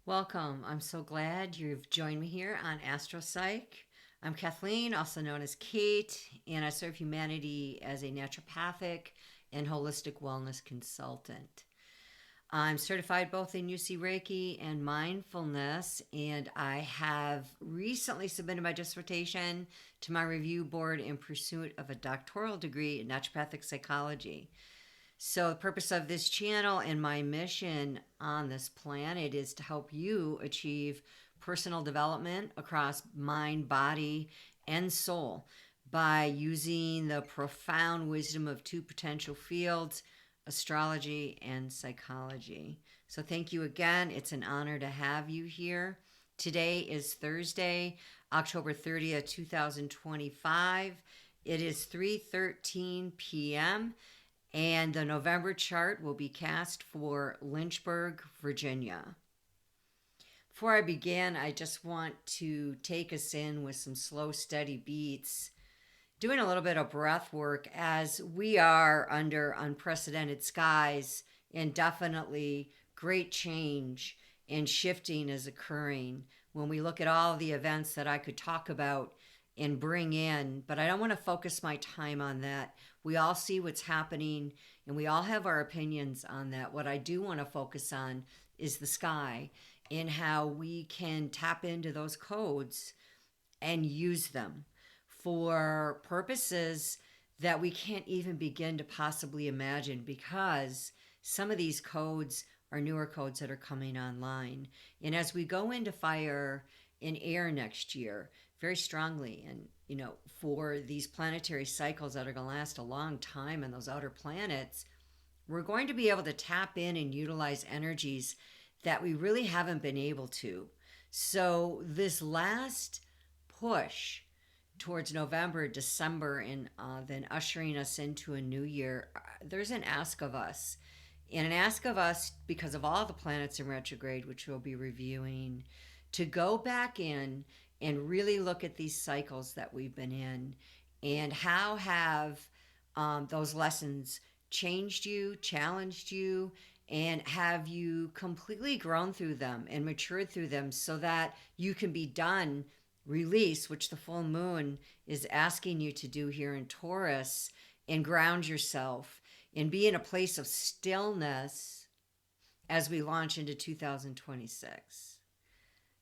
Welcome. I'm so glad you've joined me here on AstroPsych. I'm Kathleen, also known as Kate, and I serve humanity as a naturopathic and holistic wellness consultant. I'm certified both in UC Reiki and mindfulness, and I have recently submitted my dissertation to my review board in pursuit of a doctoral degree in naturopathic psychology. So, the purpose of this channel and my mission on this planet is to help you achieve personal development across mind, body, and soul by using the profound wisdom of two potential fields, astrology and psychology. So, thank you again. It's an honor to have you here. Today is Thursday, October 30th, 2025. It is 3:13 p.m. and the November chart will be cast for Lynchburg, Virginia. Before I begin, I just want to take us in with some slow, steady beats, doing a little bit of breath work as we are under unprecedented skies, and definitely great change and shifting is occurring when we look at all the events that I could talk about and bring in, but I don't want to focus my time on that. We all see what's happening and we all have our opinions on that. What I do want to focus on is the sky and how we can tap into those codes and use them for purposes that we can't even begin to possibly imagine, because some of these codes are newer codes that are coming online. And as we go into fire and air next year very strongly, and for these planetary cycles that are going to last a long time and those outer planets, we're going to be able to tap in and utilize energies that we really haven't been able to. So this last push towards November, December, and then ushering us into a new year, there's an ask of us. And an ask of us, because of all the planets in retrograde, which we'll be reviewing, to go back in and really look at these cycles that we've been in and how have those lessons changed you, challenged you, and have you completely grown through them and matured through them so that you can be done, release, which the full moon is asking you to do here in Taurus, and ground yourself and be in a place of stillness as we launch into 2026.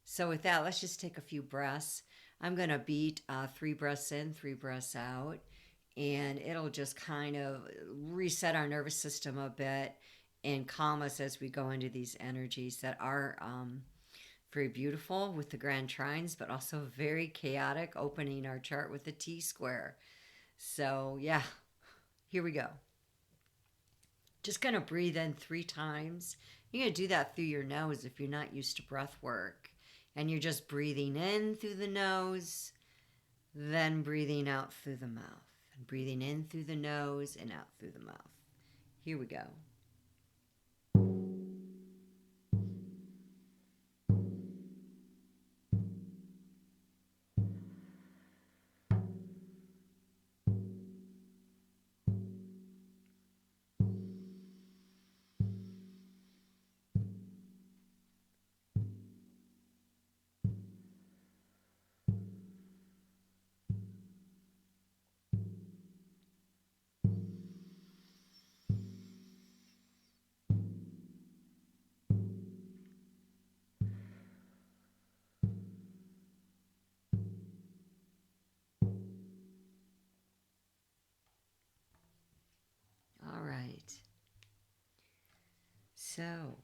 So with that, let's just take a few breaths. I'm going to beat 3 breaths in, 3 breaths out, and it'll just kind of reset our nervous system a bit and calm us as we go into these energies that are very beautiful with the grand trines, but also very chaotic, opening our chart with the T square. So yeah, here we go. Just going to breathe in 3 times. You're going to do that through your nose if you're not used to breath work. And you're just breathing in through the nose, then breathing out through the mouth. And breathing in through the nose and out through the mouth. Here we go. All right. So,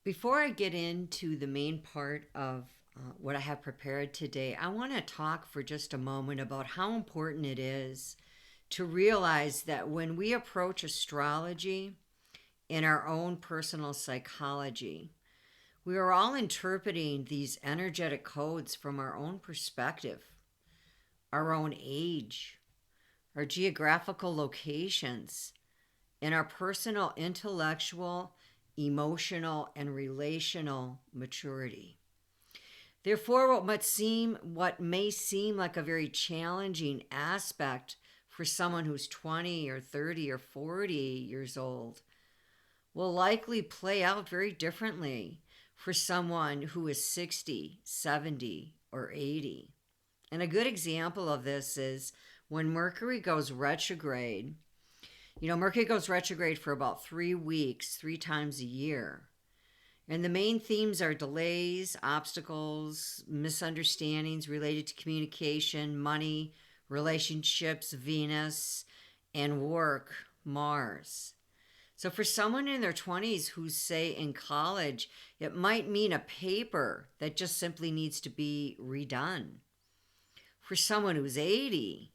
before I get into the main part of what I have prepared today, I want to talk for just a moment about how important it is to realize that when we approach astrology in our own personal psychology, we are all interpreting these energetic codes from our own perspective, our own age, our geographical locations, and our personal intellectual, emotional, and relational maturity. Therefore, what may seem like a very challenging aspect for someone who's 20 or 30 or 40 years old will likely play out very differently for someone who is 60, 70, or 80. And a good example of this is when Mercury goes retrograde. Mercury goes retrograde for about 3 weeks, 3 times a year. And the main themes are delays, obstacles, misunderstandings related to communication, money, relationships, Venus, and work, Mars. So for someone in their 20s who's, say, in college, it might mean a paper that just simply needs to be redone. For someone who's 80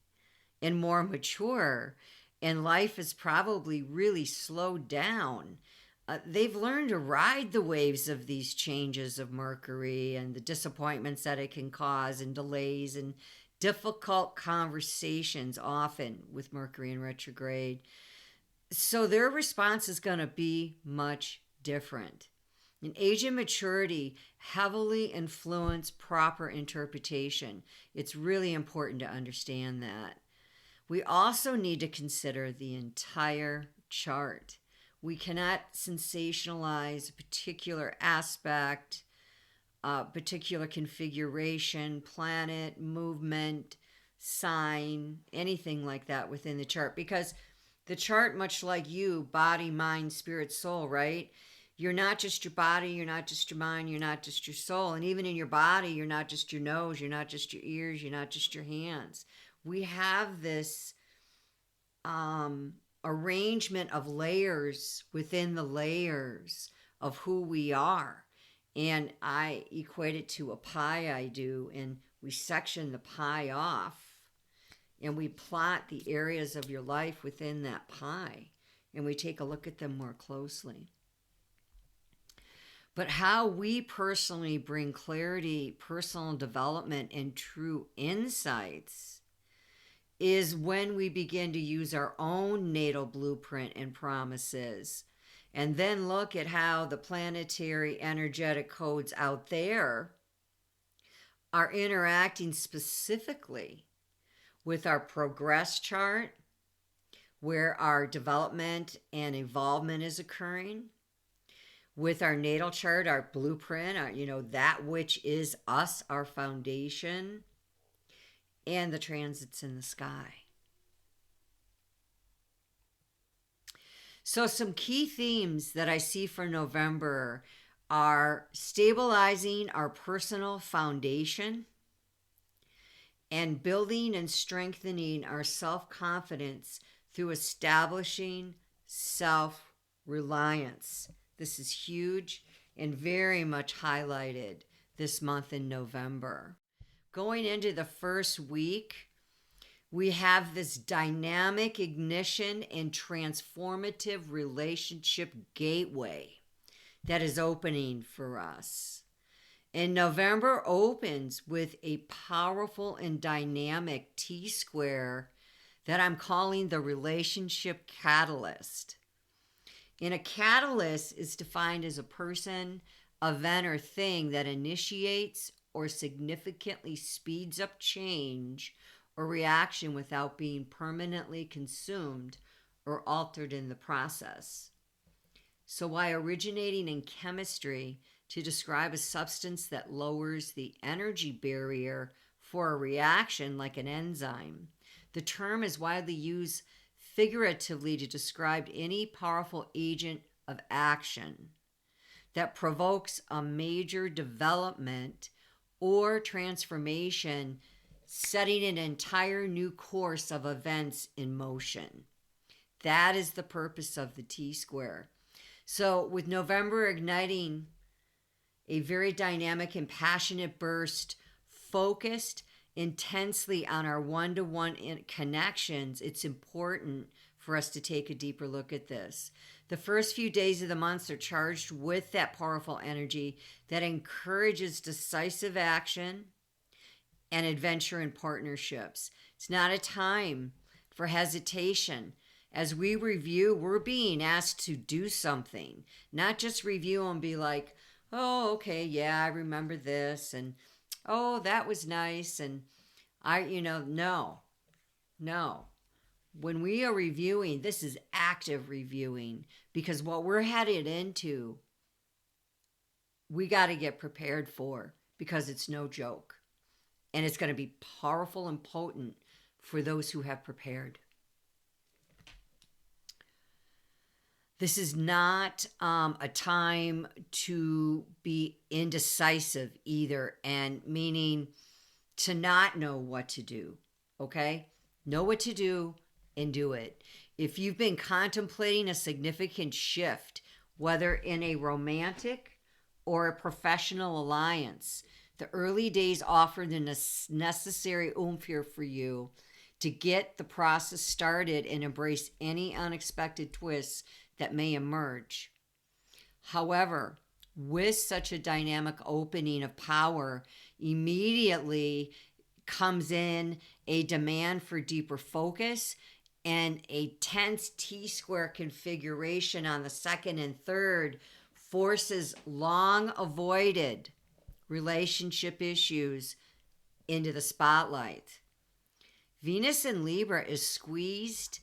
and more mature, and life is probably really slowed down, they've learned to ride the waves of these changes of Mercury and the disappointments that it can cause and delays and difficult conversations often with Mercury in retrograde. So their response is going to be much different. And age and maturity heavily influence proper interpretation. It's really important to understand that. We also need to consider the entire chart. We cannot sensationalize a particular aspect, particular configuration, planet, movement, sign, anything like that within the chart. Because the chart, much like you, body, mind, spirit, soul, right? You're not just your body, you're not just your mind, you're not just your soul. And even in your body, you're not just your nose, you're not just your ears, you're not just your hands. We have this arrangement of layers within the layers of who we are. And I equate it to a pie I do, and we section the pie off and we plot the areas of your life within that pie, and we take a look at them more closely. But how we personally bring clarity, personal development, and true insights is when we begin to use our own natal blueprint and promises, and then look at how the planetary energetic codes out there are interacting specifically with our progress chart, where our development and evolvement is occurring, with our natal chart, our blueprint, that which is us, our foundation, and the transits in the sky. So some key themes that I see for November are stabilizing our personal foundation and building and strengthening our self-confidence through establishing self-reliance. This is huge and very much highlighted this month in November. Going into the first week, we have this dynamic ignition and transformative relationship gateway that is opening for us. And November opens with a powerful and dynamic T-square that I'm calling the relationship catalyst. And a catalyst is defined as a person, event, or thing that initiates or significantly speeds up change or reaction without being permanently consumed or altered in the process. So why originating in chemistry to describe a substance that lowers the energy barrier for a reaction like an enzyme. The term is widely used figuratively to describe any powerful agent of action that provokes a major development or transformation, setting an entire new course of events in motion. That is the purpose of the T-square. So with November igniting a very dynamic and passionate burst, focused intensely on our one-to-one connections, it's important for us to take a deeper look at this. The first few days of the month are charged with that powerful energy that encourages decisive action and adventure in partnerships. It's not a time for hesitation. As we review, we're being asked to do something, not just review and be like, oh, okay, yeah, I remember this, and oh, that was nice, and no. when we are reviewing, this is active reviewing, because what we're headed into, we got to get prepared for, because it's no joke. And it's going to be powerful and potent for those who have prepared. This is not a time to be indecisive either, and meaning to not know what to do, okay? Know what to do and do it. If you've been contemplating a significant shift, whether in a romantic or a professional alliance, the early days offer the necessary oomph here for you to get the process started and embrace any unexpected twists that may emerge. However, with such a dynamic opening of power, immediately comes in a demand for deeper focus and a tense T-square configuration on the second and third forces long avoided relationship issues into the spotlight. Venus in Libra is squeezed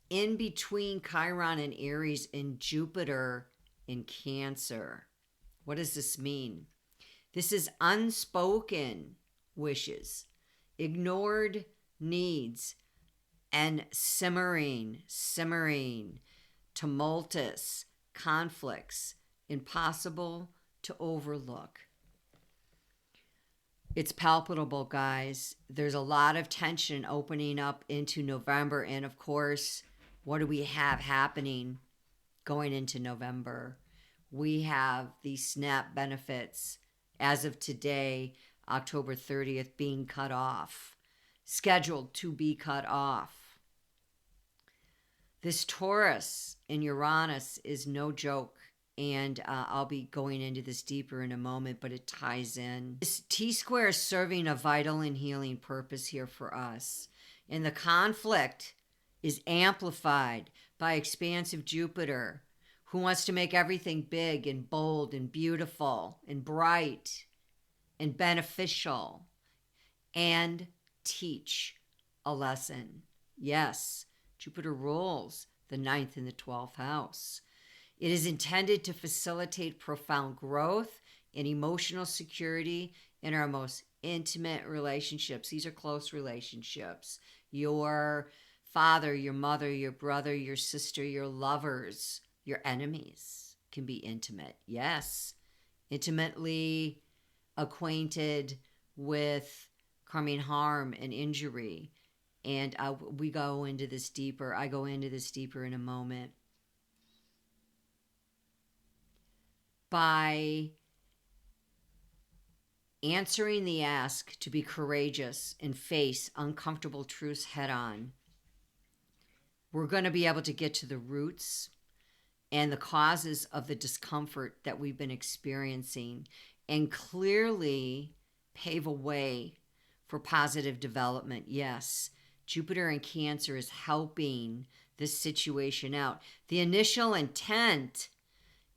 in between Chiron and Aries and Jupiter in Cancer. What does this mean? This is unspoken wishes, ignored needs, and simmering, tumultuous conflicts, impossible to overlook. It's palpable, guys. There's a lot of tension opening up into November. And of course, what do we have happening going into November? We have the SNAP benefits as of today, October 30th, being cut off, scheduled to be cut off. This Taurus in Uranus is no joke. And I'll be going into this deeper in a moment, but it ties in. This T-square is serving a vital and healing purpose here for us. And the conflict is amplified by expansive Jupiter, who wants to make everything big and bold and beautiful and bright and beneficial and teach a lesson. Yes, Jupiter rules the 9th and the 12th house. It is intended to facilitate profound growth and emotional security in our most intimate relationships. These are close relationships. Your father, your mother, your brother, your sister, your lovers, your enemies can be intimate. Yes, intimately acquainted with causing harm and injury. And we go into this deeper. I go into this deeper in a moment. By answering the ask to be courageous and face uncomfortable truths head on, we're going to be able to get to the roots and the causes of the discomfort that we've been experiencing and clearly pave a way for positive development. Yes, Jupiter in Cancer is helping this situation out. The initial intent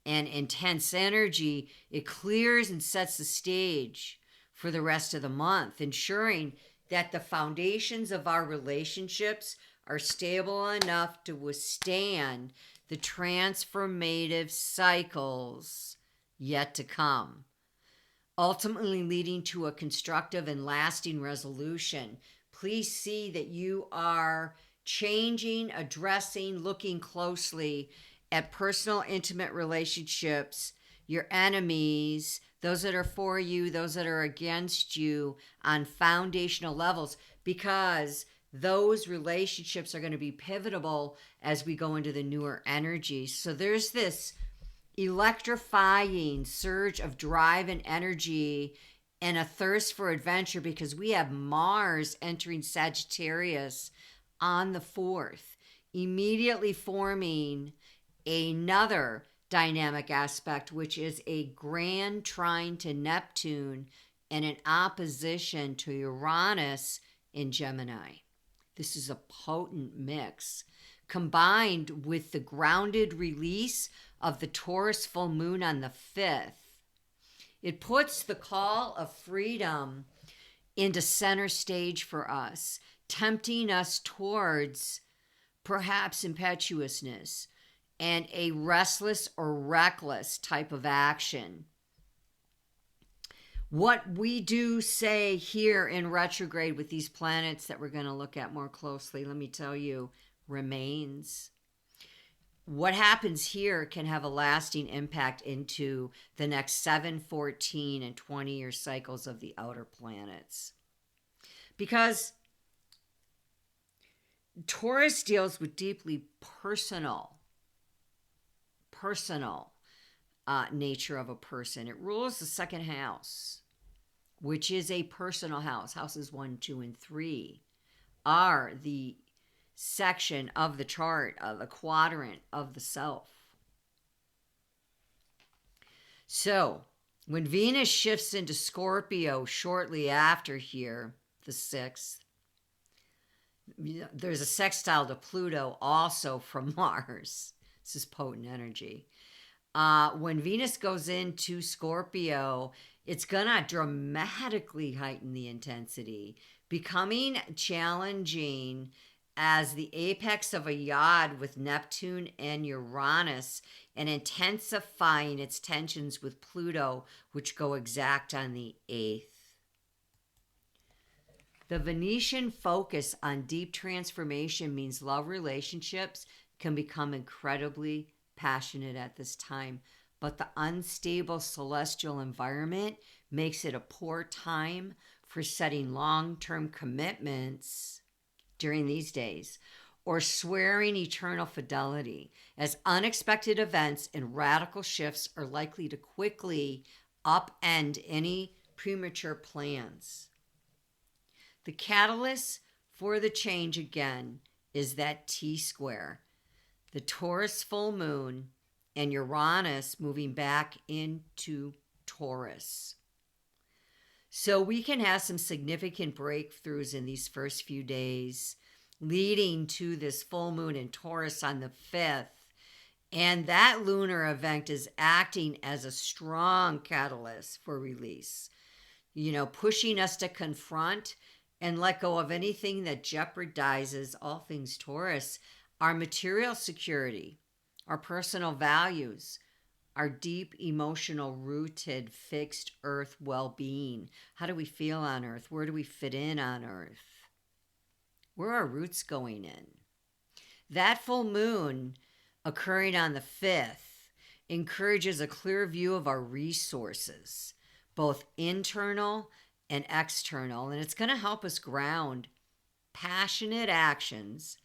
and intense energy, it clears and sets the stage for the rest of the month, ensuring that the foundations of our relationships are stable enough to withstand the transformative cycles yet to come, ultimately leading to a constructive and lasting resolution. Please see that you are changing, addressing, looking closely at personal, intimate relationships, your enemies, those that are for you, those that are against you on foundational levels, because those relationships are going to be pivotal as we go into the newer energy. So there's this electrifying surge of drive and energy and a thirst for adventure, because we have Mars entering Sagittarius on the 4th, immediately forming another dynamic aspect, which is a grand trine to Neptune and an opposition to Uranus in Gemini. This is a potent mix, combined with the grounded release of the Taurus full moon on the 5th. It puts the call of freedom into center stage for us. tempting us towards perhaps impetuousness and a restless or reckless type of action. What we do say here in retrograde with these planets that we're going to look at more closely, let me tell you, remains. What happens here can have a lasting impact into the next 7, 14, and 20-year cycles of the outer planets. Because Taurus deals with deeply personal nature of a person. It rules the second house, which is a personal house. Houses 1, 2, and 3 are the section of the chart, of the quadrant of the self. So when Venus shifts into Scorpio shortly after here, the 6th, there's a sextile to Pluto also from Mars. This is potent energy. When Venus goes into Scorpio, it's going to dramatically heighten the intensity, becoming challenging as the apex of a yod with Neptune and Uranus, and intensifying its tensions with Pluto, which go exact on the 8th. The Venetian focus on deep transformation means love relationships can become incredibly passionate at this time, but the unstable celestial environment makes it a poor time for setting long-term commitments during these days or swearing eternal fidelity, as unexpected events and radical shifts are likely to quickly upend any premature plans. The catalyst for the change again is that T-square, the Taurus full moon, and Uranus moving back into Taurus. So we can have some significant breakthroughs in these first few days, leading to this full moon in Taurus on the 5th. And that lunar event is acting as a strong catalyst for release, pushing us to confront and let go of anything that jeopardizes all things Taurus, our material security, our personal values, our deep emotional rooted fixed earth well-being. How do we feel on earth? Where do we fit in on earth? Where are our roots going in? That full moon occurring on the 5th encourages a clear view of our resources, both internal and external, and it's going to help us ground passionate actions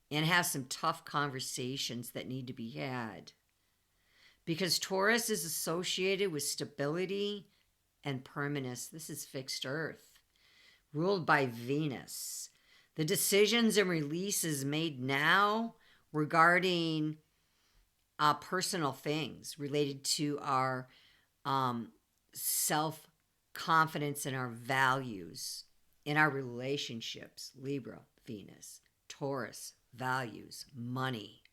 and have some tough conversations that need to be had. Because Taurus is associated with stability and permanence. This is fixed earth, ruled by Venus. The decisions and releases made now regarding personal things related to our self-confidence and our values in our relationships. Libra, Venus. Taurus, values, money,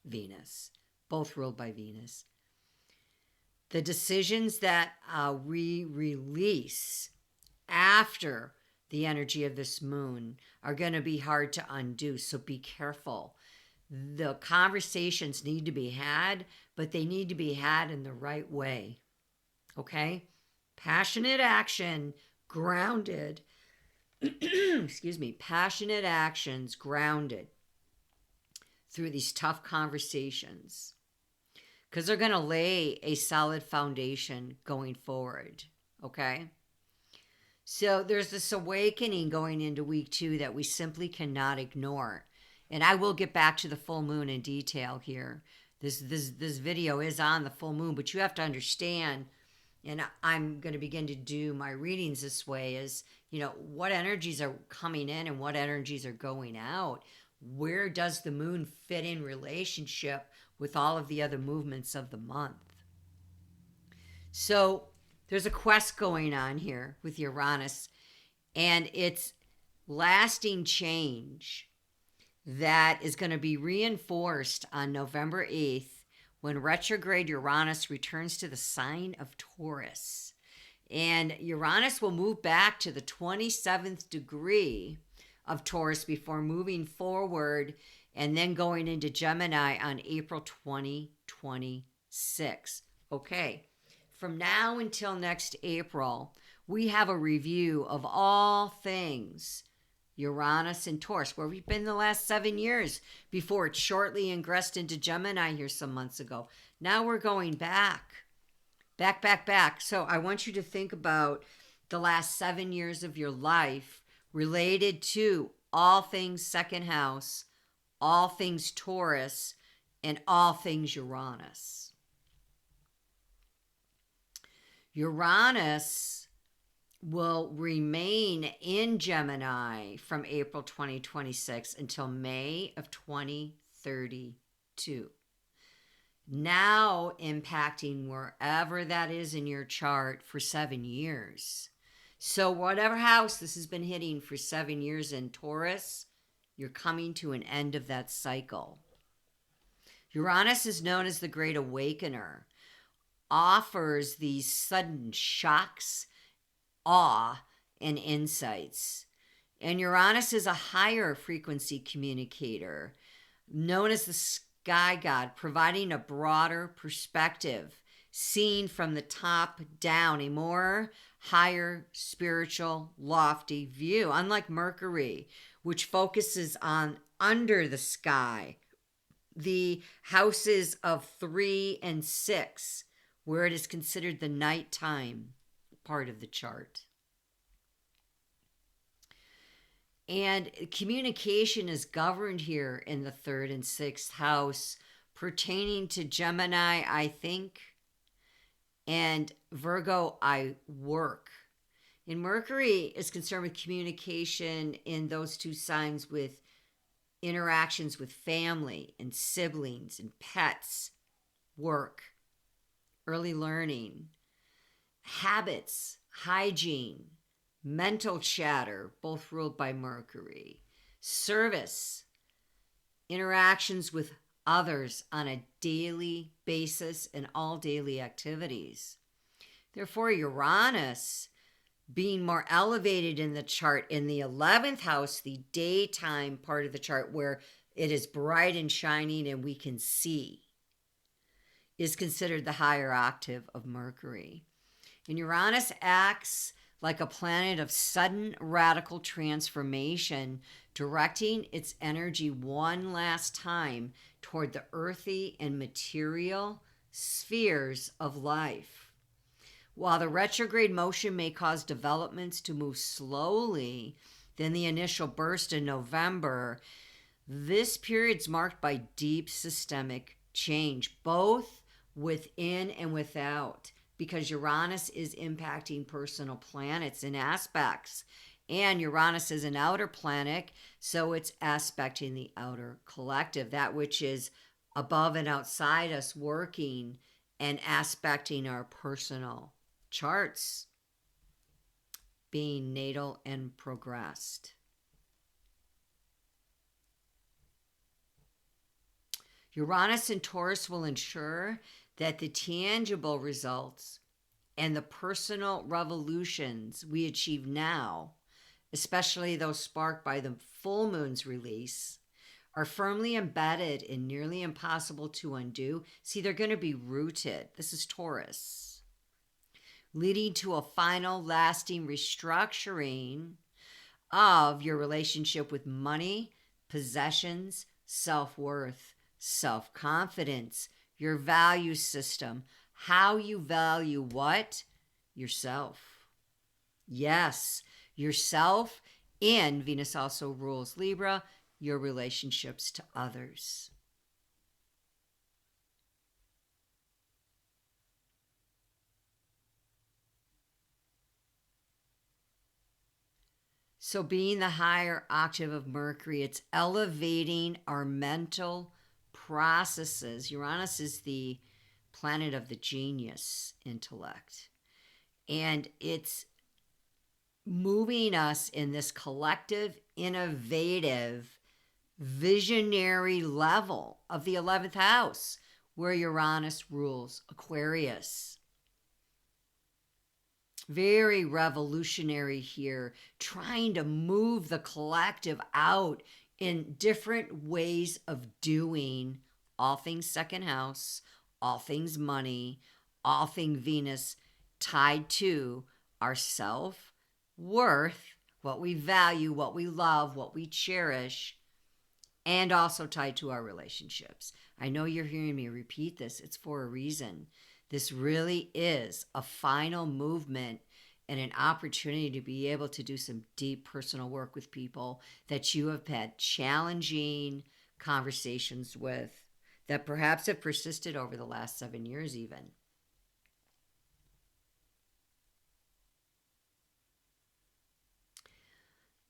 Venus. Both ruled by Venus. The decisions that we release after the energy of this moon are going to be hard to undo, so be careful. The conversations need to be had, but they need to be had in the right way. Okay? Passionate action, grounded. Passionate actions grounded through these tough conversations, because they're going to lay a solid foundation going forward, okay? So there's this awakening going into week 2 that we simply cannot ignore. And I will get back to the full moon in detail here. This video is on the full moon, but you have to understand, and I'm going to begin to do my readings this way, is, what energies are coming in and what energies are going out. Where does the moon fit in relationship with all of the other movements of the month? So there's a quest going on here with Uranus, and it's lasting change that is going to be reinforced on November 8th when retrograde Uranus returns to the sign of Taurus. And Uranus will move back to the 27th degree of Taurus before moving forward and then going into Gemini on April 2026. Okay, from now until next April, we have a review of all things Uranus and Taurus, where we've been the last 7 years before it shortly ingressed into Gemini here some months ago. Now we're going back. So I want you to think about the last 7 years of your life related to all things second house, all things Taurus, and all things Uranus. Uranus will remain in Gemini from April 2026 until May of 2032. Now impacting wherever that is in your chart for 7 years. So whatever house this has been hitting for 7 years in Taurus, you're coming to an end of that cycle. Uranus is known as the Great Awakener, offers these sudden shocks, awe, and insights. And Uranus is a higher frequency communicator, known as the sky god, providing a broader perspective, seen from the top down, a more higher spiritual, lofty view, unlike Mercury, which focuses on under the sky, the houses of 3 and 6, where it is considered the nighttime part of the chart. And communication is governed here in the 3rd and 6th house, pertaining to Gemini, I think, and Virgo, I work. And Mercury is concerned with communication in those two signs, with interactions with family and siblings and pets, work, early learning, habits, hygiene, mental chatter, both ruled by Mercury, service, interactions with others on a daily basis and all daily activities. Therefore, Uranus being more elevated in the chart in the 11th house, the daytime part of the chart where it is bright and shining and we can see, is considered the higher octave of Mercury. And Uranus acts like a planet of sudden radical transformation, directing its energy one last time toward the earthy and material spheres of life. While the retrograde motion may cause developments to move slowly than the initial burst in November, this period is marked by deep systemic change, both within and without, because Uranus is impacting personal planets and aspects. And Uranus is an outer planet, so it's aspecting the outer collective, that which is above and outside us, working and aspecting our personal charts, being natal and progressed. Uranus and Taurus will ensure that the tangible results and the personal revolutions we achieve now, especially those sparked by the full moon's release, are firmly embedded and nearly impossible to undo. See, they're going to be rooted. This is Taurus, leading to a final lasting restructuring of your relationship with money, possessions, self-worth, self-confidence, your value system, how you value what? Yourself. Yes, yourself, and Venus also rules Libra, your relationships to others. So being the higher octave of Mercury, it's elevating our mental processes. Uranus is the planet of the genius intellect. And it's moving us in this collective, innovative, visionary level of the 11th house, where Uranus rules Aquarius. Very revolutionary here, trying to move the collective out in different ways of doing all things second house, all things money, all things Venus, tied to our self worth, what we value, what we love, what we cherish, and also tied to our relationships. I know you're hearing me repeat this, it's for a reason. This really is a final movement and an opportunity to be able to do some deep personal work with people that you have had challenging conversations with that perhaps have persisted over the last 7 years, even.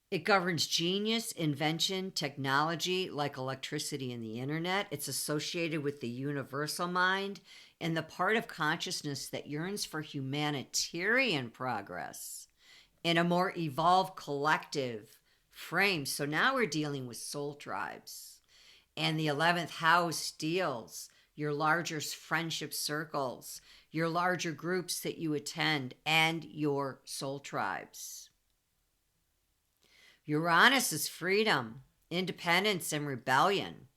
It governs genius, invention, technology like electricity and the internet. It's associated with the universal mind and the part of consciousness that yearns for humanitarian progress in a more evolved collective frame. So now we're dealing with soul tribes. And the 11th house deals your larger friendship circles, your larger groups that you attend, and your soul tribes. Uranus is freedom, independence, and rebellion,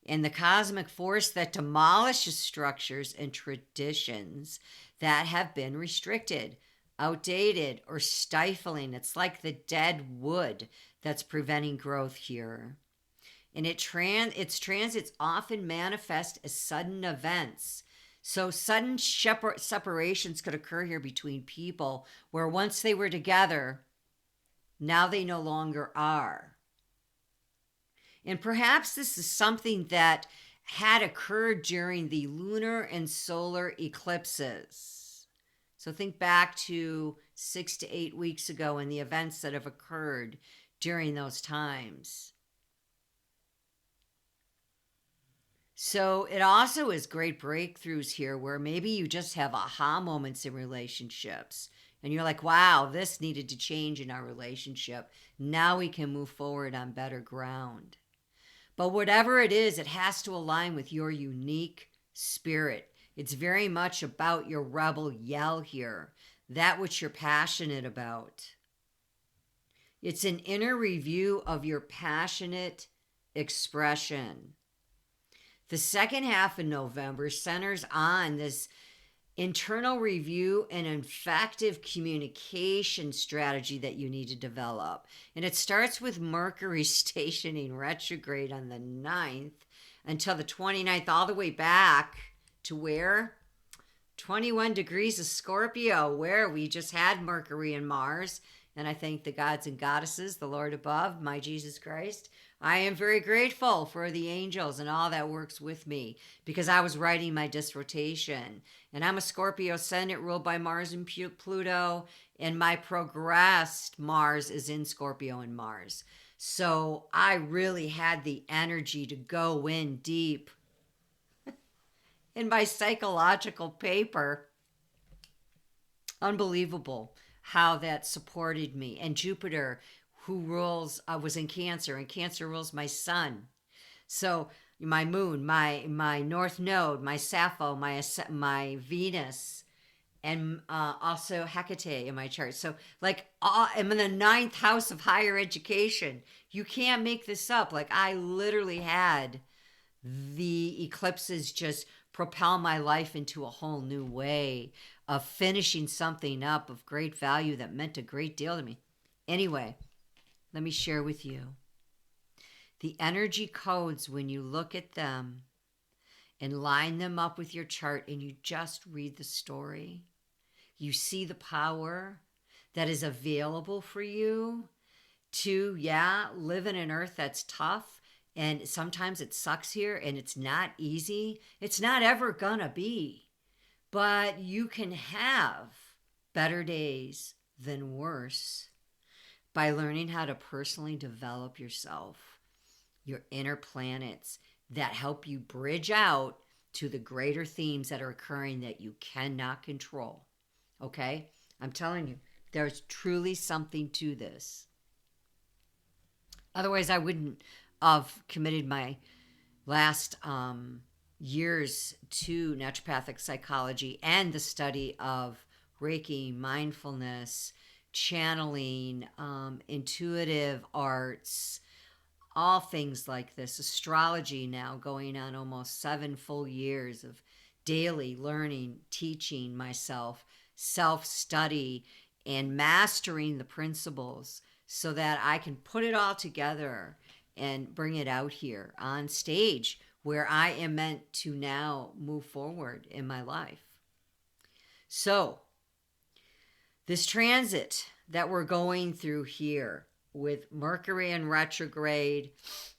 and the cosmic force that demolishes structures and traditions that have been restricted, outdated, or stifling. It's like the dead wood that's preventing growth here. And its transits often manifest as sudden events. So sudden separations could occur here between people where once they were together, now they no longer are. And perhaps this is something that had occurred during the lunar and solar eclipses. So think back to 6 to 8 weeks ago and the events that have occurred during those times. So it also is great breakthroughs here where maybe you just have aha moments in relationships. And you're like, wow, this needed to change in our relationship. Now we can move forward on better ground. But whatever it is, it has to align with your unique spirit. It's very much about your rebel yell here, that which you're passionate about. It's an inner review of your passionate expression. The second half of November centers on this internal review and effective communication strategy that you need to develop. And it starts with Mercury stationing retrograde on the 9th until the 29th, all the way back to where? 21 degrees of Scorpio, where we just had Mercury and Mars. And I thank the gods and goddesses, the Lord above, my Jesus Christ. I am very grateful for the angels and all that works with me because I was writing my dissertation. And I'm a Scorpio ascendant ruled by Mars and Pluto. And my progressed Mars is in Scorpio and Mars. So I really had the energy to go in deep in my psychological paper. Unbelievable how that supported me. And Jupiter, who rules, was in Cancer, and Cancer rules my sun. So my moon, my north node, my Sappho, my Venus, and also Hecate in my chart. So like I'm in the 9th house of higher education. You can't make this up. Like I literally had the eclipses just propel my life into a whole new way of finishing something up of great value that meant a great deal to me. Anyway, let me share with you the energy codes when you look at them and line them up with your chart and you just read the story. You see the power that is available for you to, live in an earth that's tough. And sometimes it sucks here and it's not easy. It's not ever gonna be. But you can have better days than worse by learning how to personally develop yourself, your inner planets that help you bridge out to the greater themes that are occurring that you cannot control. Okay? I'm telling you, there's truly something to this. Otherwise, I wouldn't have committed my last years to naturopathic psychology and the study of Reiki, mindfulness, channeling, intuitive arts, all things like this. Astrology now going on almost 7 full years of daily learning, teaching myself, self study, and mastering the principles so that I can put it all together and bring it out here on stage where I am meant to now move forward in my life. So, this transit that we're going through here with Mercury in retrograde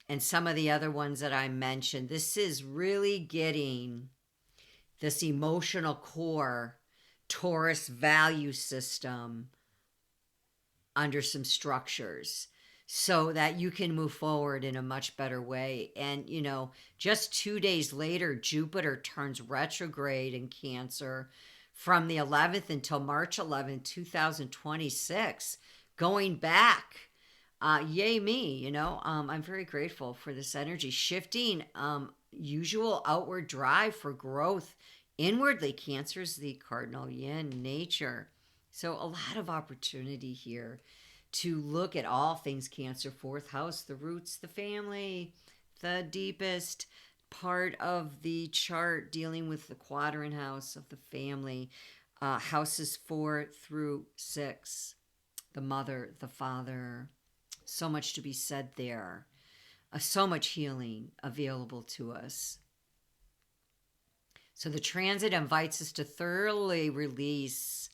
and some of the other ones that I mentioned, this is really getting this emotional core Taurus value system under some structures so that you can move forward in a much better way. And, just 2 days later, Jupiter turns retrograde in Cancer from the 11th until March 11th, 2026, going back. Yay me, I'm very grateful for this energy, shifting usual outward drive for growth inwardly. Cancer is the cardinal yin nature. So a lot of opportunity here to look at all things Cancer, fourth house, the roots, the family, the deepest part of the chart, dealing with the quadrant house of the family, houses 4 through 6, the mother, the father. So much to be said there. So much healing available to us. So the transit invites us to thoroughly release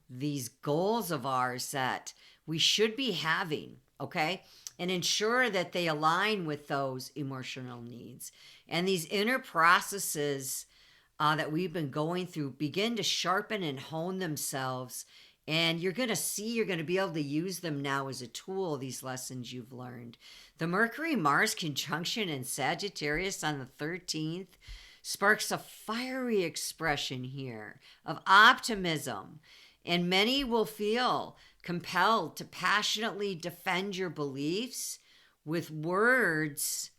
these goals of ours that we should be having, okay? And ensure that they align with those emotional needs. And these inner processes that we've been going through begin to sharpen and hone themselves. And you're going to be able to use them now as a tool, these lessons you've learned. The Mercury-Mars conjunction in Sagittarius on the 13th sparks a fiery expression here of optimism. And many will feel compelled to passionately defend your beliefs with words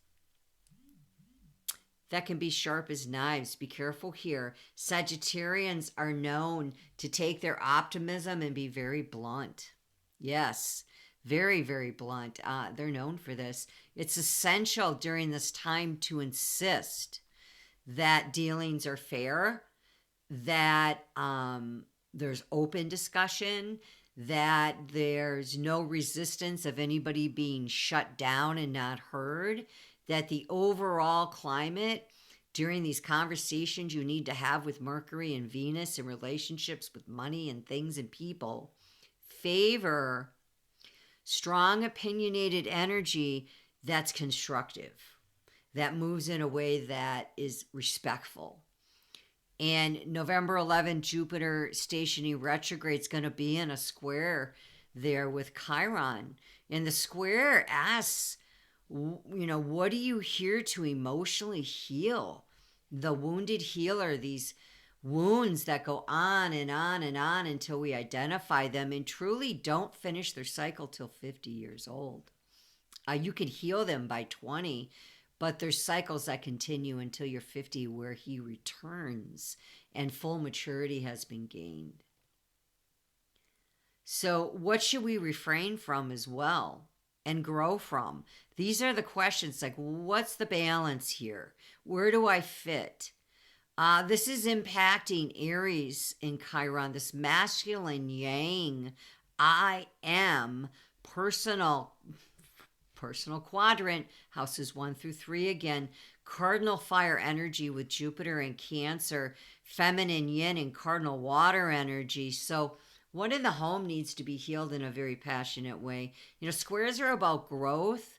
that can be sharp as knives. Be careful here. Sagittarians are known to take their optimism and be very blunt. Yes, very, very blunt. They're known for this. It's essential during this time to insist that dealings are fair, that there's open discussion, that there's no resistance of anybody being shut down and not heard, that the overall climate during these conversations you need to have with Mercury and Venus in relationships with money and things and people favor strong opinionated energy that's constructive, that moves in a way that is respectful. And November 11th, Jupiter stationing retrograde is going to be in a square there with Chiron. And the square asks, what are you here to emotionally heal? The wounded healer, these wounds that go on and on and on until we identify them and truly don't finish their cycle till 50 years old. You could heal them by 20, but there's cycles that continue until you're 50 where he returns and full maturity has been gained. So what should we refrain from as well and grow from? These are the questions, like, what's the balance here? Where do I fit? This is impacting Aries in Chiron, this masculine yang, I am, personal quadrant, houses 1 through 3 again, cardinal fire energy with Jupiter in Cancer, feminine yin and cardinal water energy. So one in the home needs to be healed in a very passionate way. Squares are about growth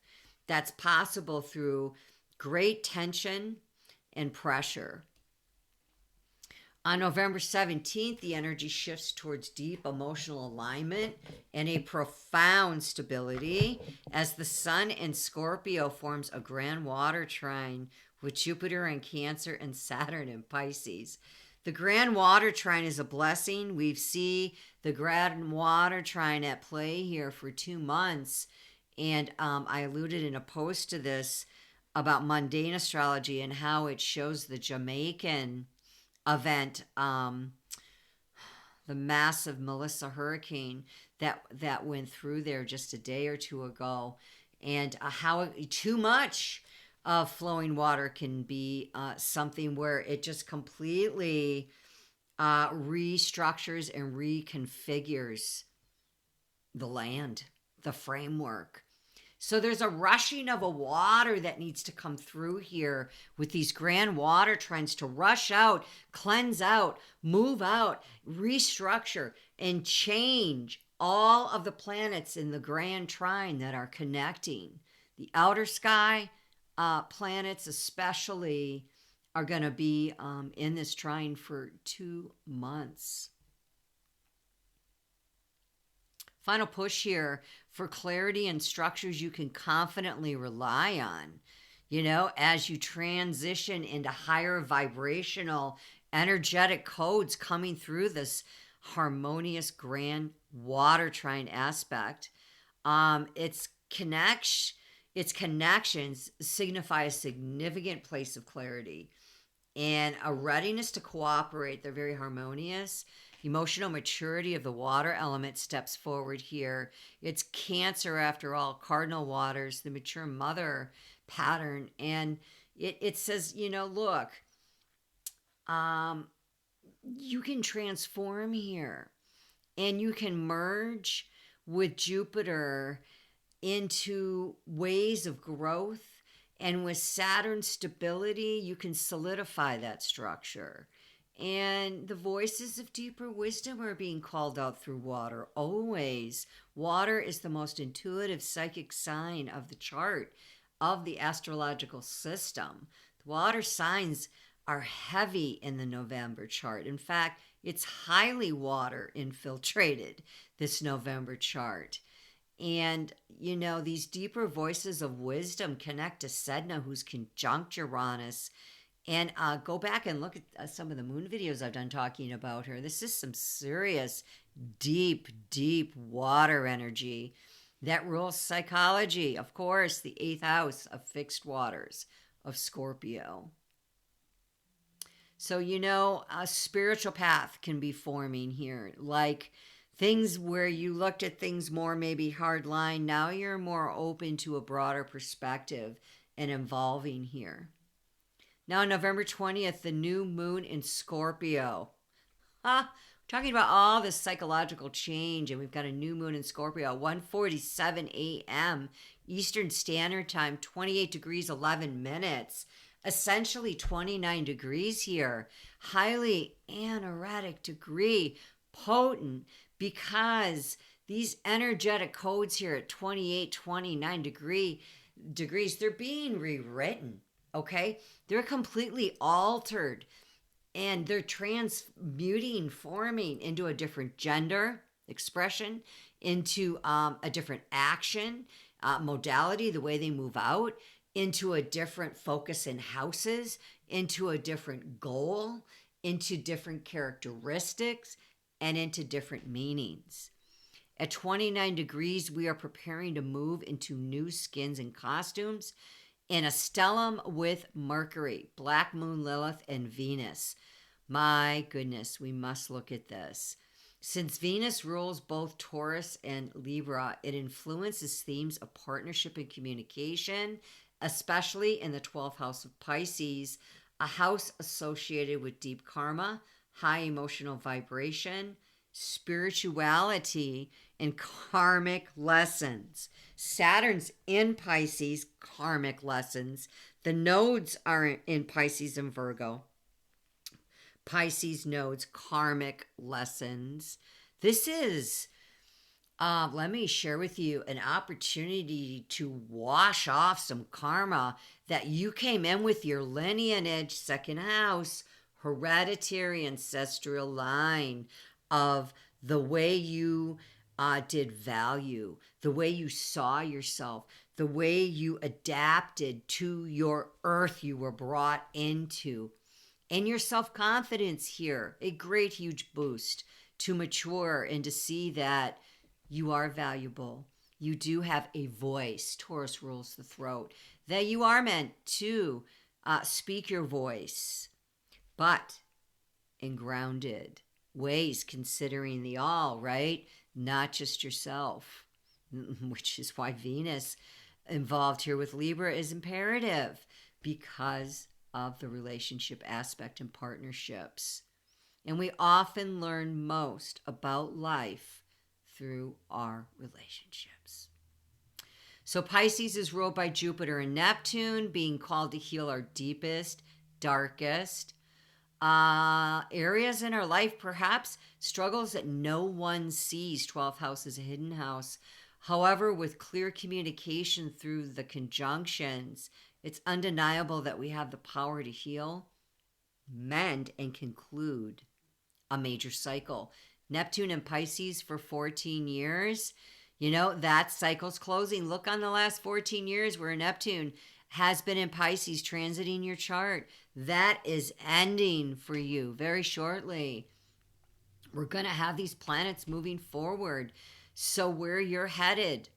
that's possible through great tension and pressure. On November 17th, the energy shifts towards deep emotional alignment and a profound stability as the Sun in Scorpio forms a grand water trine with Jupiter in Cancer and Saturn in Pisces. The grand water trine is a blessing. We see the grand water trine at play here for 2 months. And I alluded in a post to this about mundane astrology and how it shows the Jamaican event, the massive Melissa hurricane that went through there just a day or two ago, and how too much of flowing water can be something where it just completely restructures and reconfigures the land, the framework. So there's a rushing of a water that needs to come through here with these grand water trends to rush out, cleanse out, move out, restructure, and change all of the planets in the grand trine that are connecting. The outer sky planets especially are going to be in this trine for 2 months. Final push here for clarity and structures you can confidently rely on, as you transition into higher vibrational, energetic codes coming through this harmonious grand water trine aspect. Its connections signify a significant place of clarity and a readiness to cooperate. They're very harmonious. Emotional maturity of the water element steps forward here. It's Cancer, after all, cardinal waters, the mature mother pattern. And it says, look, you can transform here and you can merge with Jupiter into ways of growth. And with Saturn's stability, you can solidify that structure. And the voices of deeper wisdom are being called out through water, always. Water is the most intuitive psychic sign of the chart, of the astrological system. The water signs are heavy in the November chart. In fact, it's highly water infiltrated, this November chart. And, these deeper voices of wisdom connect to Sedna, who's conjunct Uranus. And go back and look at some of the moon videos I've done talking about her. This is some serious, deep, deep water energy that rules psychology. Of course, the 8th house of fixed waters of Scorpio. So, a spiritual path can be forming here. Like things where you looked at things more maybe hard line. Now you're more open to a broader perspective and evolving here. Now, November 20th, the new moon in Scorpio. Talking about all this psychological change, and we've got a new moon in Scorpio, 1:47 a.m. Eastern Standard Time, 28 degrees, 11 minutes. Essentially 29 degrees here. Highly anaretic degree, potent, because these energetic codes here at 28, 29 degrees, they're being rewritten. Okay, they're completely altered and they're transmuting, forming into a different gender expression, into a different action modality, the way they move out, into a different focus in houses, into a different goal, into different characteristics, and into different meanings. At 29 degrees, we are preparing to move into new skins and costumes in a stellium with Mercury, Black Moon, Lilith, and Venus. My goodness, we must look at this. Since Venus rules both Taurus and Libra, it influences themes of partnership and communication, especially in the 12th house of Pisces, a house associated with deep karma, high emotional vibration, spirituality, and karmic lessons. Saturn's in Pisces, karmic lessons. The nodes are in Pisces and Virgo. Pisces nodes, karmic lessons. This is, let me share with you an opportunity to wash off some karma that you came in with your lineage, second house, hereditary ancestral line of the way you did value, the way you saw yourself, the way you adapted to your earth you were brought into. And your self-confidence here, a great huge boost to mature and to see that you are valuable. You do have a voice. Taurus rules the throat. That you are meant to speak your voice, but in grounded ways, considering the all, right? Not just yourself, which is why Venus involved here with Libra is imperative because of the relationship aspect and partnerships. And we often learn most about life through our relationships. So Pisces is ruled by Jupiter and Neptune, being called to heal our deepest, darkest areas in our life, perhaps struggles that no one sees. 12th house is a hidden house. However, with clear communication through the conjunctions, it's undeniable that we have the power to heal, mend, and conclude a major cycle. Neptune and Pisces for 14 years. You know, that cycle's closing. Look on the last 14 years where Neptune has been in Pisces transiting your chart. That is ending for you very shortly. We're going to have these planets moving forward. So where you're headed,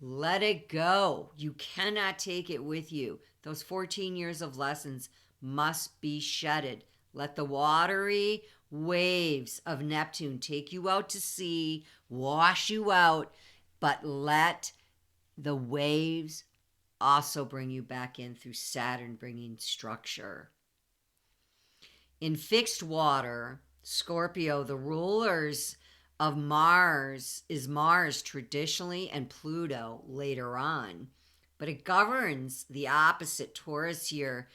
let it go. You cannot take it with you. Those 14 years of lessons must be shedded. Let the watery waves of Neptune take you out to sea, wash you out, but let the waves also bring you back in through Saturn bringing structure. In fixed water, Scorpio, the rulers of Mars is Mars traditionally and Pluto later on. But it governs the opposite Taurus here,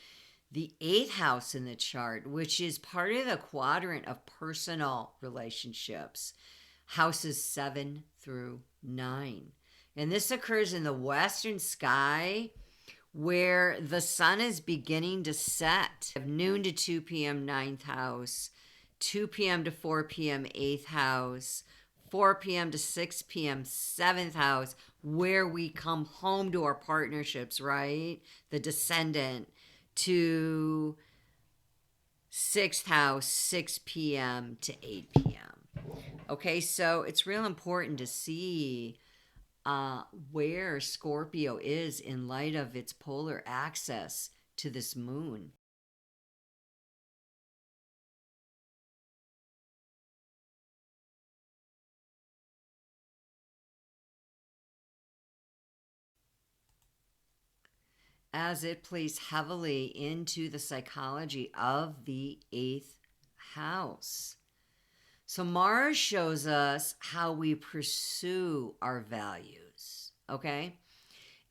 the 8th house in the chart, which is part of the quadrant of personal relationships, houses 7 through 9. And this occurs in the western sky where the sun is beginning to set. Noon to 2 p.m. 9th house, 2 p.m. to 4 p.m. 8th house, 4 p.m. to 6 p.m. 7th house, where we come home to our partnerships, right? The descendant, to 6th house, 6 p.m. to 8 p.m. Okay, so it's real important to see where Scorpio is in light of its polar axis to this moon. As it plays heavily into the psychology of the 8th house. So Mars shows us how we pursue our values, okay?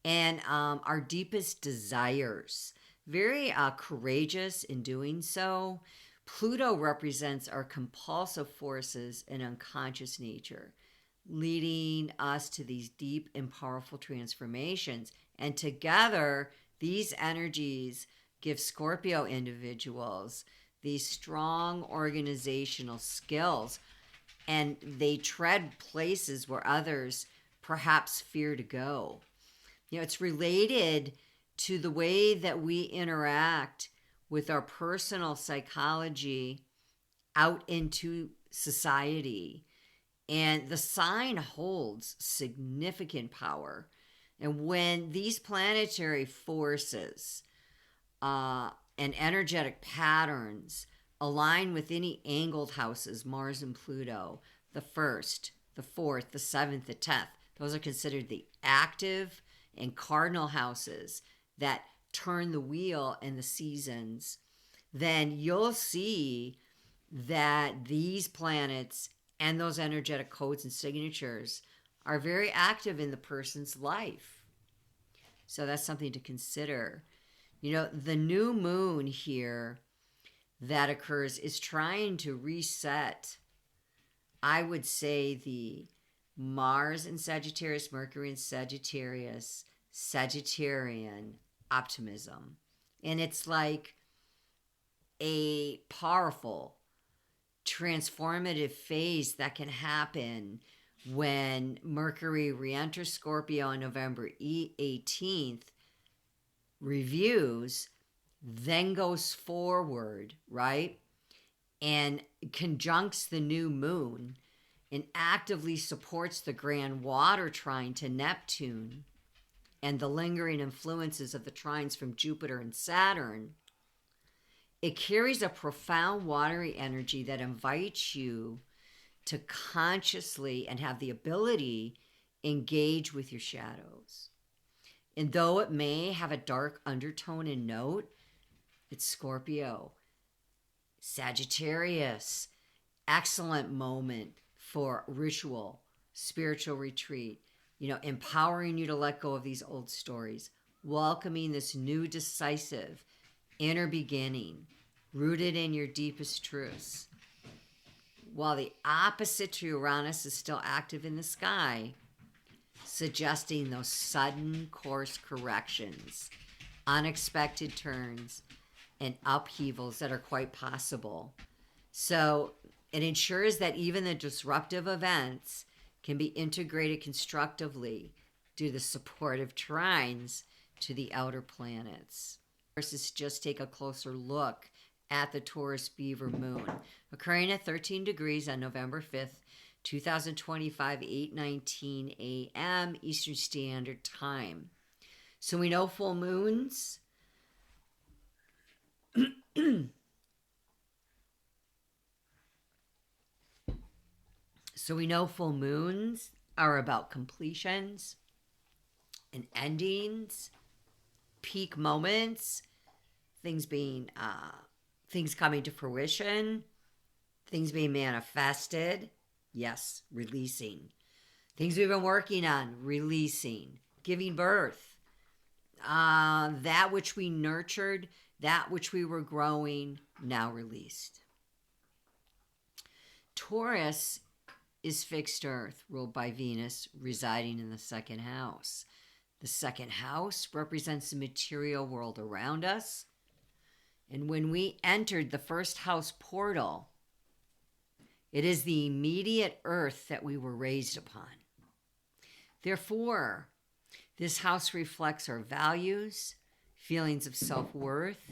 And our deepest desires. Very courageous in doing so. Pluto represents our compulsive forces and unconscious nature, leading us to these deep and powerful transformations. And together, these energies give Scorpio individuals these strong organizational skills, and they tread places where others perhaps fear to go. You know, it's related to the way that we interact with our personal psychology out into society. And the sign holds significant power. And when these planetary forces and energetic patterns align with any angled houses, Mars and Pluto, the 1st, the 4th, the 7th, the 10th, those are considered the active and cardinal houses that turn the wheel in the seasons, then you'll see that these planets and those energetic codes and signatures are very active in the person's life. So that's something to consider. You know, the new moon here that occurs is trying to reset, I would say, the Mars in Sagittarius, Mercury in Sagittarius, Sagittarian optimism. And it's like a powerful, transformative phase that can happen when Mercury re-enters Scorpio on November 18th, reviews, then goes forward, right? And conjuncts the new moon and actively supports the grand water trine to Neptune and the lingering influences of the trines from Jupiter and Saturn. It carries a profound watery energy that invites you to consciously and have the ability engage with your shadows. And though it may have a dark undertone and note, it's Scorpio, Sagittarius, excellent moment for ritual, spiritual retreat, empowering you to let go of these old stories, welcoming this new decisive inner beginning rooted in your deepest truths. While the opposite to Uranus is still active in the sky, suggesting those sudden course corrections, unexpected turns, and upheavals that are quite possible. So it ensures that even the disruptive events can be integrated constructively due to the supportive trines to the outer planets. Versus just take a closer look at the Taurus Beaver moon, occurring at 13 degrees on November 5th, 2025, 8:19 a.m. Eastern Standard Time. So we know full moons are about completions and endings, peak moments, things coming to fruition, things being manifested. Yes, releasing. Things we've been working on, releasing, giving birth. That which we nurtured, that which we were growing, now released. Taurus is fixed earth, ruled by Venus, residing in the second house. The second house represents the material world around us. And when we entered the first house portal, it is the immediate earth that we were raised upon. Therefore, this house reflects our values, feelings of self-worth,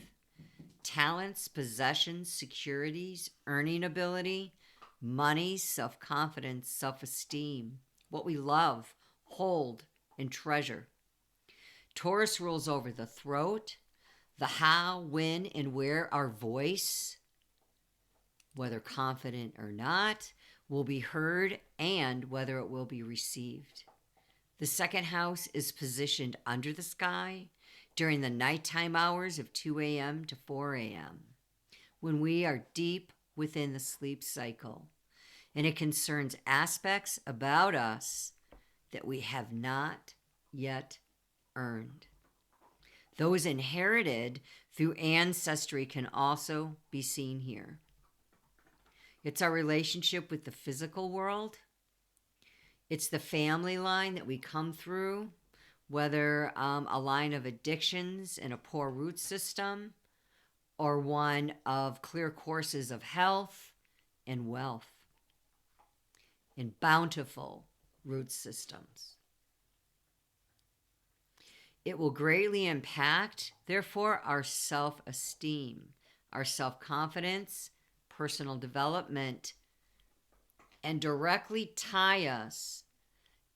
talents, possessions, securities, earning ability, money, self-confidence, self-esteem, what we love, hold, and treasure. Taurus rules over the throat, the how, when, and where our voice, whether confident or not, will be heard and whether it will be received. The second house is positioned under the sky during the nighttime hours of 2 a.m. to 4 a.m., when we are deep within the sleep cycle, and it concerns aspects about us that we have not yet earned. Those inherited through ancestry can also be seen here. It's our relationship with the physical world. It's the family line that we come through, whether a line of addictions and a poor root system, or one of clear courses of health and wealth and bountiful root systems. It will greatly impact, therefore, our self-esteem, our self-confidence, personal development, and directly tie us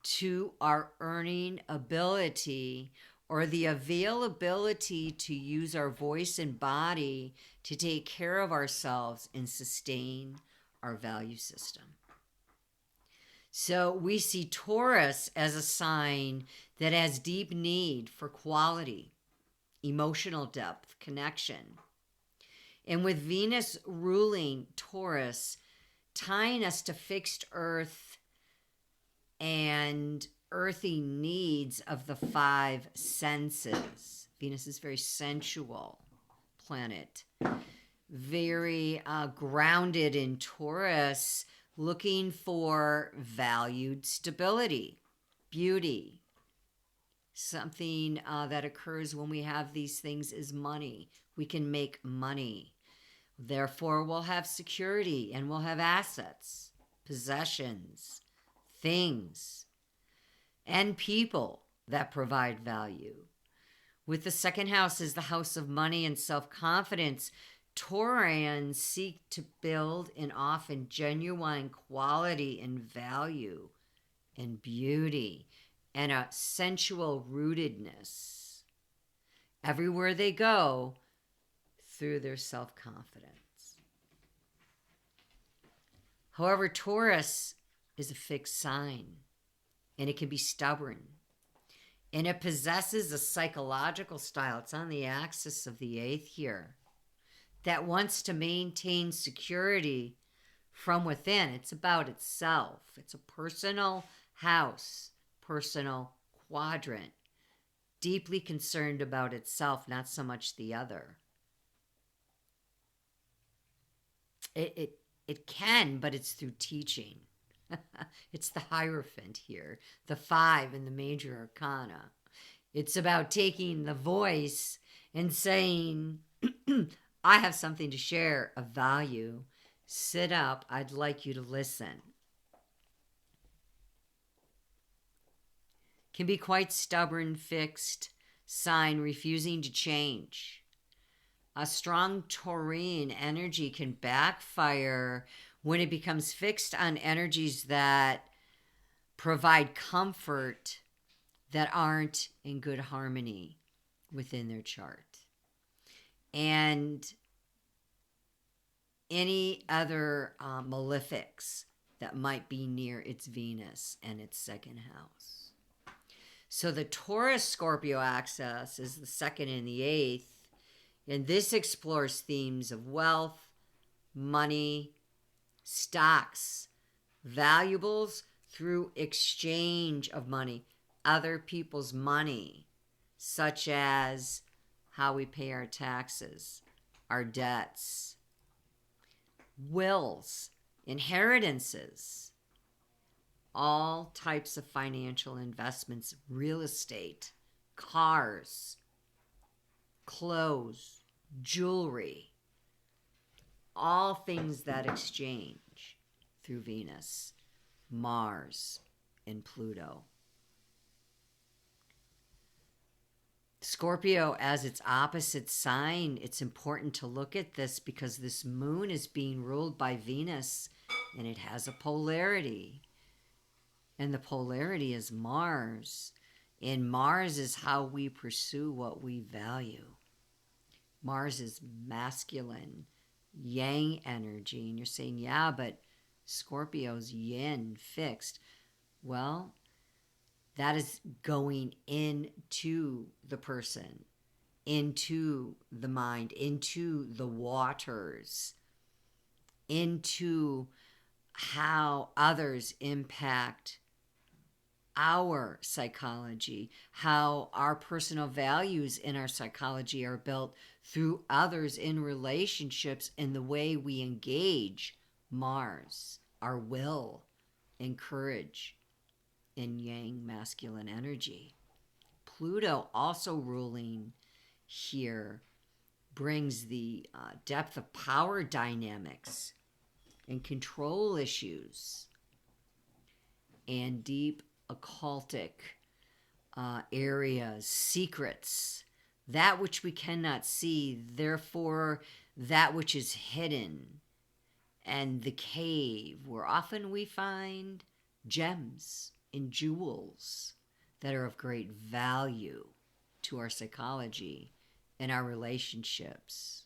to our earning ability or the availability to use our voice and body to take care of ourselves and sustain our value system. So we see Taurus as a sign that has deep need for quality, emotional depth, connection. And with Venus ruling Taurus, tying us to fixed earth and earthy needs of the five senses. Venus is very sensual planet, very grounded in Taurus, looking for valued stability, beauty. Something that occurs when we have these things is money. We can make money. Therefore, we'll have security and we'll have assets, possessions, things, and people that provide value. With the second house as the house of money and self-confidence, Taurans seek to build and often genuine quality and value and beauty and a sensual rootedness. Everywhere they go, through their self-confidence. However, Taurus is a fixed sign, and it can be stubborn. And it possesses a psychological style. It's on the axis of the 8th here, that wants to maintain security from within. It's about itself. It's a personal house, personal quadrant, deeply concerned about itself, not so much the other. It can, but it's through teaching. It's the Hierophant here, the 5 in the major arcana. It's about taking the voice and saying, I have something to share of value. Sit up. I'd like you to listen. Can be quite stubborn, fixed sign, refusing to change. A strong Taurine energy can backfire when it becomes fixed on energies that provide comfort that aren't in good harmony within their chart. And any other malefics that might be near its Venus and its 2nd house. So the Taurus-Scorpio axis is the 2nd and the 8th, and this explores themes of wealth, money, stocks, valuables through exchange of money, other people's money, such as how we pay our taxes, our debts, wills, inheritances, all types of financial investments, real estate, cars, clothes, jewelry, all things that exchange through Venus, Mars, and Pluto. Scorpio as its opposite sign, it's important to look at this because this moon is being ruled by Venus and it has a polarity. And the polarity is Mars. And Mars is how we pursue what we value. Mars is masculine, yang energy. And you're saying, yeah, but Scorpio's yin, fixed. Well, that is going into the person, into the mind, into the waters, into how others impact our psychology, how our personal values in our psychology are built through others in relationships and the way we engage Mars, our will and courage in yang masculine energy. Pluto also ruling here brings the depth of power dynamics and control issues and deep occultic areas, secrets, that which we cannot see, therefore that which is hidden, and the cave where often we find gems and jewels that are of great value to our psychology and our relationships.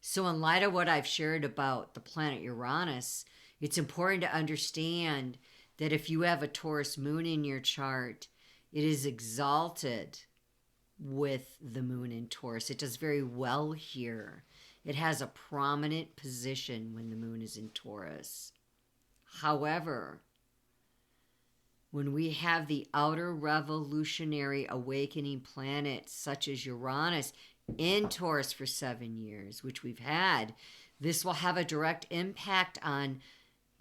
So in light of what I've shared about the planet Uranus, it's important to understand that if you have a Taurus moon in your chart, it is exalted with the moon in Taurus. It does very well here. It has a prominent position when the moon is in Taurus. However, when we have the outer revolutionary awakening planets such as Uranus in Taurus for 7 years, which we've had, this will have a direct impact on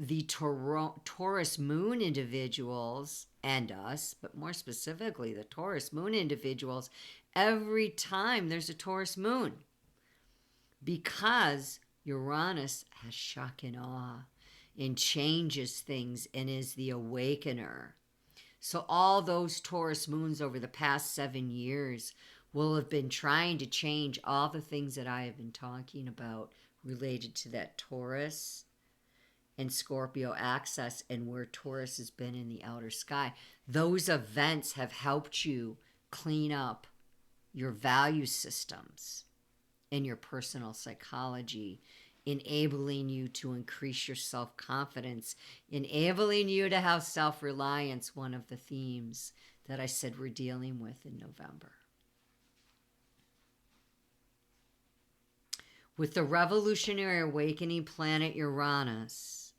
the Taurus moon individuals and us, but more specifically the Taurus moon individuals, every time there's a Taurus moon, because Uranus has shock and awe and changes things and is the awakener. So all those Taurus moons over the past 7 years will have been trying to change all the things that I have been talking about related to that Taurus and Scorpio axis and where Taurus has been in the outer sky. Those events have helped you clean up your value systems. and your personal psychology, enabling you to increase your self-confidence, enabling you to have self-reliance, one of the themes that I said we're dealing with in November. With the revolutionary awakening planet Uranus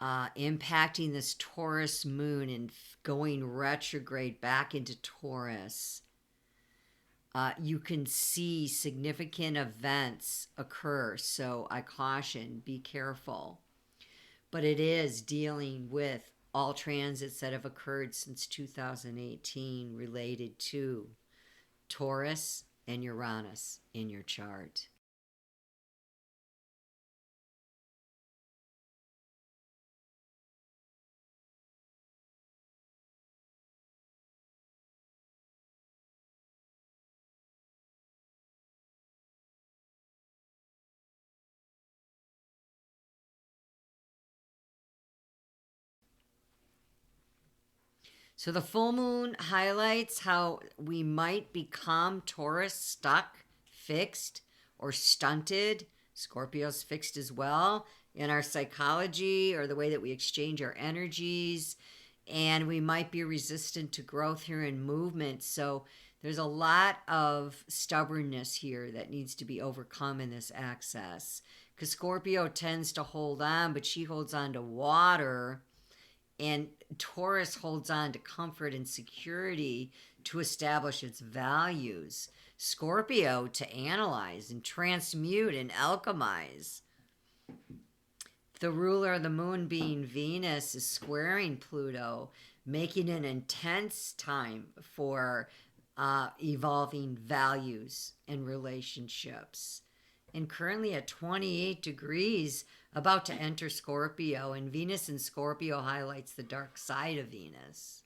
impacting this Taurus moon and going retrograde back into Taurus, you can see significant events occur. So I caution, be careful. But it is dealing with all transits that have occurred since 2018 related to Taurus and Uranus in your chart. So the full moon highlights how we might become Taurus stuck, fixed, or stunted. Scorpio's fixed as well in our psychology or the way that we exchange our energies. And we might be resistant to growth here and movement. So there's a lot of stubbornness here that needs to be overcome in this axis. Because Scorpio tends to hold on, but she holds on to water. And Taurus holds on to comfort and security to establish its values. Scorpio to analyze and transmute and alchemize. The ruler of the moon, being Venus, is squaring Pluto, making an intense time for evolving values and relationships. And currently at 28 degrees, about to enter Scorpio, and Venus in Scorpio highlights the dark side of Venus.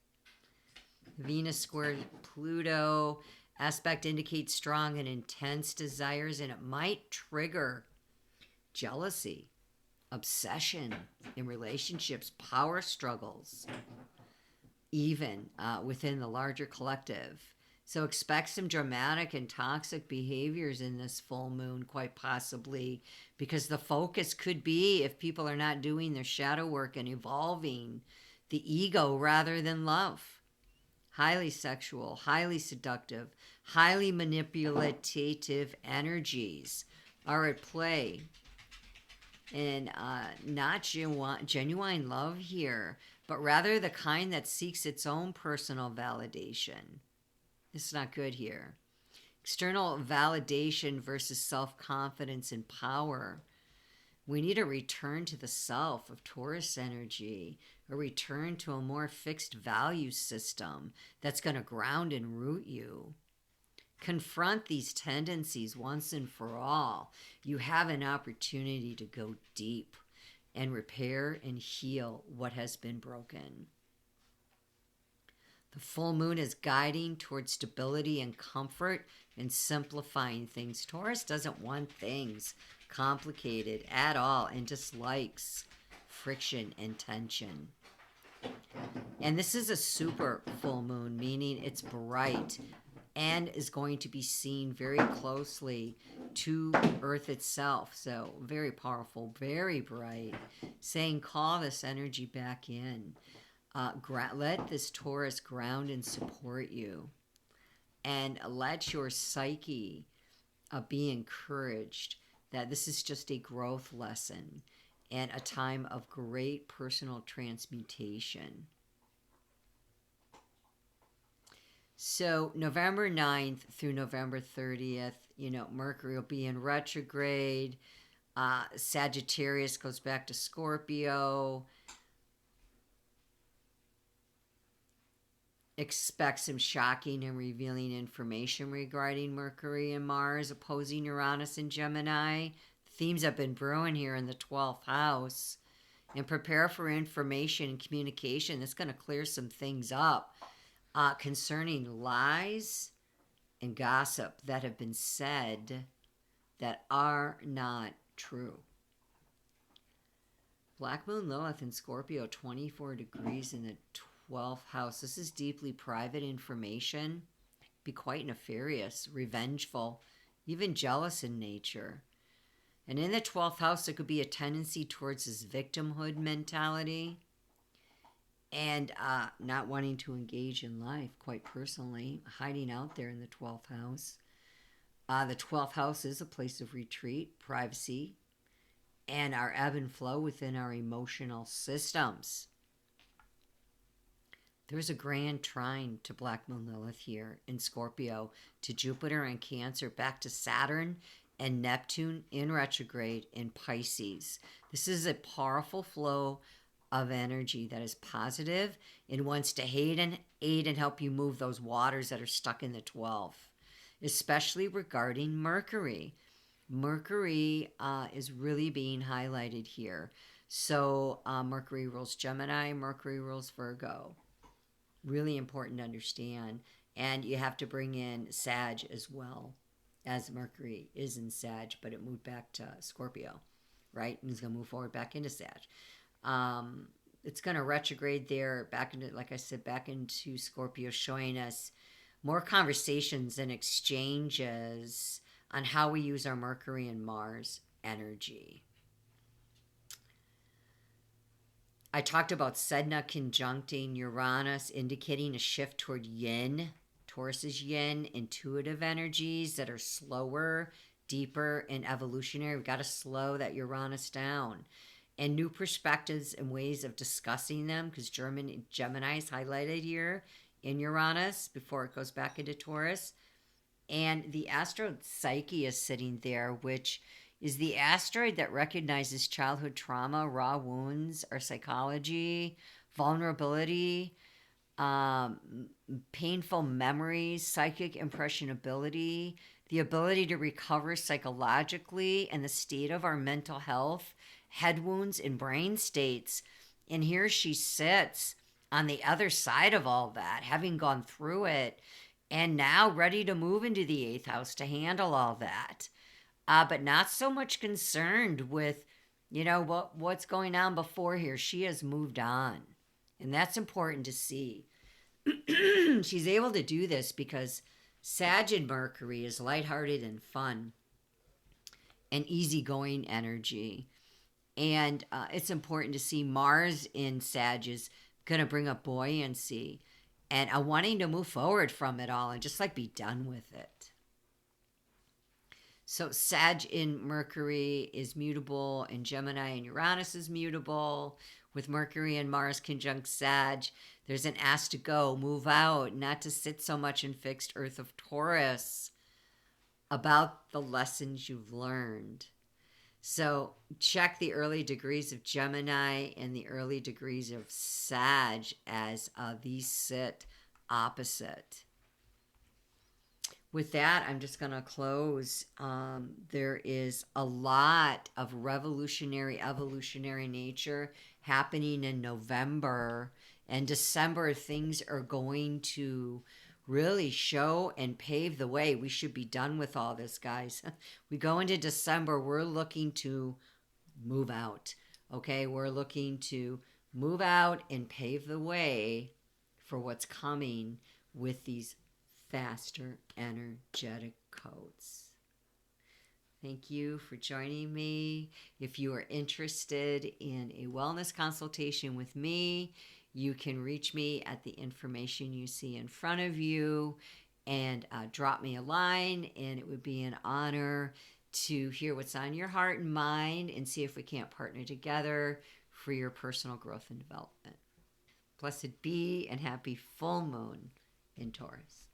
Venus squared Pluto. Aspect indicates strong and intense desires, and it might trigger jealousy, obsession in relationships, power struggles, even within the larger collective. So expect some dramatic and toxic behaviors in this full moon, quite possibly, because the focus could be, if people are not doing their shadow work and evolving the ego rather than love. Highly sexual, highly seductive, highly manipulative energies are at play. And not genuine love here, but rather the kind that seeks its own personal validation. It's not good here. External validation versus self-confidence and power. We need a return to the self of Taurus energy, a return to a more fixed value system that's going to ground and root you. Confront these tendencies once and for all. You have an opportunity to go deep and repair and heal what has been broken. The full moon is guiding towards stability and comfort and simplifying things. Taurus doesn't want things complicated at all and dislikes friction and tension. And this is a super full moon, meaning it's bright and is going to be seen very closely to Earth itself. So very powerful, very bright, saying call this energy back in. Let this Taurus ground and support you, and let your psyche be encouraged that this is just a growth lesson and a time of great personal transmutation. So November 9th through November 30th, Mercury will be in retrograde. Sagittarius goes back to Scorpio. Expect some shocking and revealing information regarding Mercury and Mars opposing Uranus and Gemini. Themes have been brewing here in the 12th house. And prepare for information and communication that's going to clear some things up concerning lies and gossip that have been said that are not true. Black Moon Lilith in Scorpio, 24 degrees in the 12th house. This is deeply private information. Be quite nefarious, revengeful, even jealous in nature. And in the 12th house, there could be a tendency towards this victimhood mentality and not wanting to engage in life, quite personally, hiding out there in the 12th house. The 12th house is a place of retreat, privacy, and our ebb and flow within our emotional systems. There's a grand trine to Black Moon Lilith here in Scorpio, to Jupiter and Cancer, back to Saturn and Neptune in retrograde in Pisces. This is a powerful flow of energy that is positive and wants to aid and help you move those waters that are stuck in the 12th, especially regarding Mercury. Mercury is really being highlighted here. So Mercury rules Gemini, Mercury rules Virgo. Really important to understand. And you have to bring in Sag as well, as Mercury is in Sag, but it moved back to Scorpio, right? And it's going to move forward back into Sag. It's going to retrograde there back into, like I said, back into Scorpio, showing us more conversations and exchanges on how we use our Mercury and Mars energy. I talked about Sedna conjuncting Uranus, indicating a shift toward yin. Taurus is yin, intuitive energies that are slower, deeper, and evolutionary. We've got to slow that Uranus down. And new perspectives and ways of discussing them, because Gemini is highlighted here in Uranus before it goes back into Taurus. And the astro Psyche is sitting there, which is the asteroid that recognizes childhood trauma, raw wounds, our psychology, vulnerability, painful memories, psychic impressionability, the ability to recover psychologically, and the state of our mental health, head wounds, and brain states. And here she sits on the other side of all that, having gone through it, and now ready to move into the 8th house to handle all that. But not so much concerned with, what's going on before here. She has moved on. And that's important to see. She's able to do this because Sag and Mercury is lighthearted and fun and easygoing energy. And it's important to see Mars in Sag is going to bring up buoyancy and a wanting to move forward from it all and just be done with it. So Sag in Mercury is mutable, and Gemini and Uranus is mutable. With Mercury and Mars conjunct Sag, there's an ask to go, move out, not to sit so much in fixed Earth of Taurus, about the lessons you've learned. So check the early degrees of Gemini and the early degrees of Sag as these sit opposite. With that, I'm just going to close. There is a lot of revolutionary, evolutionary nature happening in November. And December, things are going to really show and pave the way. We should be done with all this, guys. We go into December, we're looking to move out. Okay, we're looking to move out and pave the way for what's coming with these faster energetic codes. Thank you for joining me. If you are interested in a wellness consultation with me, you can reach me at the information you see in front of you and drop me a line, and it would be an honor to hear what's on your heart and mind and see if we can't partner together for your personal growth and development. Blessed be and happy full moon in Taurus.